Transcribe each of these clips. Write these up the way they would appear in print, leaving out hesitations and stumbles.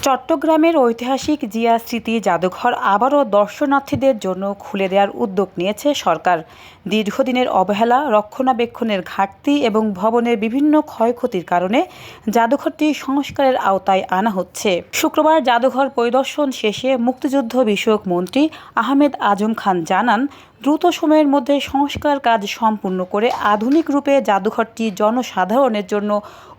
চট্টগ্রামের ঐতিহাসিক জিয়া স্মৃতি জাদুঘর আবারও দর্শনার্থীদের জন্য খুলে দেওয়ার উদ্যোগ নিয়েছে সরকার। দীর্ঘদিনের অবহেলা, রক্ষণাবেক্ষণের ঘাটতি এবং ভবনের বিভিন্ন ক্ষয়ক্ষতির কারণে জাদুঘরটি সংস্কারের আওতায় আনা হচ্ছে। শুক্রবার জাদুঘর পরিদর্শন শেষে মুক্তিযুদ্ধ বিষয়ক মন্ত্রী আহমেদ আজম খান জানান, দ্রুত সময়ের মধ্যে সংস্কার কাজ সম্পূর্ণ করে আধুনিক রূপে জাদুঘরটি জনসাধারণের জন্য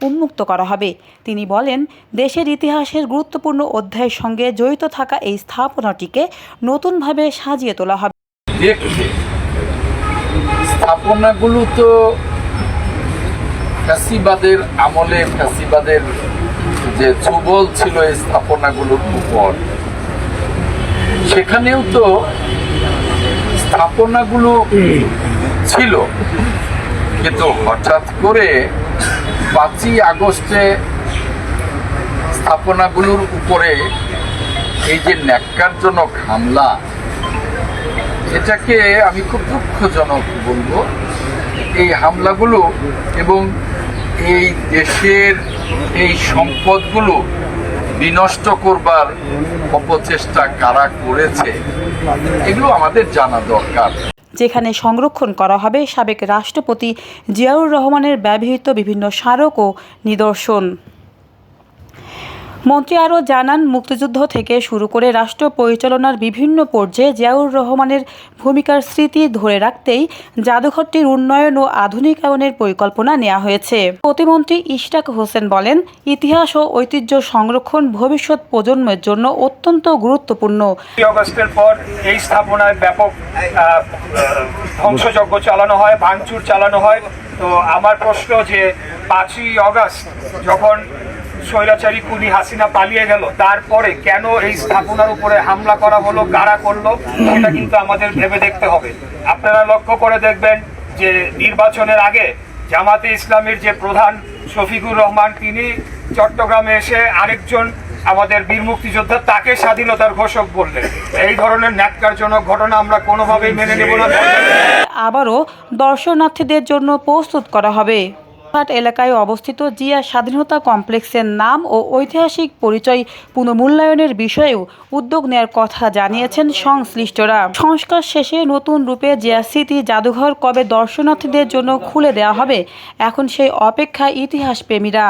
উন্মুক্ত করা হবে। তিনি বলেন, দেশের ইতিহাসের গুরুত্বপূর্ণ অধ্যায়ের সঙ্গে জড়িত থাকা এই স্থাপনাটিকে নতুনভাবে সাজিয়ে তোলা হবে। স্থাপনাগুলো তো ফ্যাসিবাদের আমলে ফ্যাসিবাদের যে ছোবল ছিল এই স্থাপনাগুলোর উপর, সেখানেও তো স্থাপনাগুলো ছিল, কিন্তু হঠাৎ করে 5ই আগস্টে স্থাপনাগুলোর উপরে এই যে ন্যাক্কারজনক হামলা, এটাকে আমি খুব দুঃখজনক বলবো। এই হামলাগুলো এবং এই দেশের এই সম্পদগুলো বিনষ্ট করবার অপচেষ্টা কারা করেছে, এগুলো আমাদের জানা দরকার। যেখানে সংরক্ষণ করা হবে সাবেক রাষ্ট্রপতি জিয়াউর রহমানের ব্যবহৃত বিভিন্ন স্মারক ও নিদর্শন। মন্ত্রী আরও জানান, মুক্তিযুদ্ধ থেকে শুরু করে রাষ্ট্র পরিচালনার বিভিন্ন পর্যায়ে জিয়াউর রহমানের ভূমিকার স্মৃতি ধরে রাখতেই জাদুঘরটির উন্নয়ন ও আধুনিকায়নের পরিকল্পনা নেওয়া হয়েছে। প্রতিমন্ত্রী ইশরাক হোসেন বলেন, ইতিহাস ও ঐতিহ্য সংরক্ষণ ভবিষ্যৎ প্রজন্মের জন্য অত্যন্ত গুরুত্বপূর্ণ। আগস্টের পর এই স্থাপনায় ব্যাপক ধ্বংসযজ্ঞ চালানো হয়, ভাঙচুর চালানো হয়। তো আমার প্রশ্ন যে 5ই আগস্ট যখন স্বৈরাচারী খুনি হাসিনা পালিয়ে গেল, তারপরে কেন এই স্থাপনার উপরে হামলা করা হলো, কারা করলো, সেটা কিন্তু আমাদের ভেবে দেখতে হবে। আপনারা লক্ষ্য করে দেখবেন যে নির্বাচনের আগে জামাতে ইসলামের যে প্রধান শফিকুর রহমান, তিনি চট্টগ্রামে এসে আরেকজন আমাদের বীর মুক্তিযোদ্ধা, তাকে স্বাধীনতার ঘোষক বললেন। এই ধরনের ন্যাক্কারজনক ঘটনা আমরা কোনোভাবেই মেনে নেব না। আবারও দর্শনার্থীদের জন্য প্রস্তুত করা হবে। এলাকায় অবস্থিত জিয়া স্বাধীনতা কমপ্লেক্সের নাম ও ঐতিহাসিক পরিচয় পুনর্মূল্যায়নের বিষয়েও উদ্যোগ নেওয়ার কথা জানিয়েছেন সংশ্লিষ্টরা। সংস্কার শেষে নতুন রূপে জিয়া স্মৃতি জাদুঘর কবে দর্শনার্থীদের জন্য খুলে দেওয়া হবে, এখন সেই অপেক্ষায় ইতিহাসপ্রেমীরা।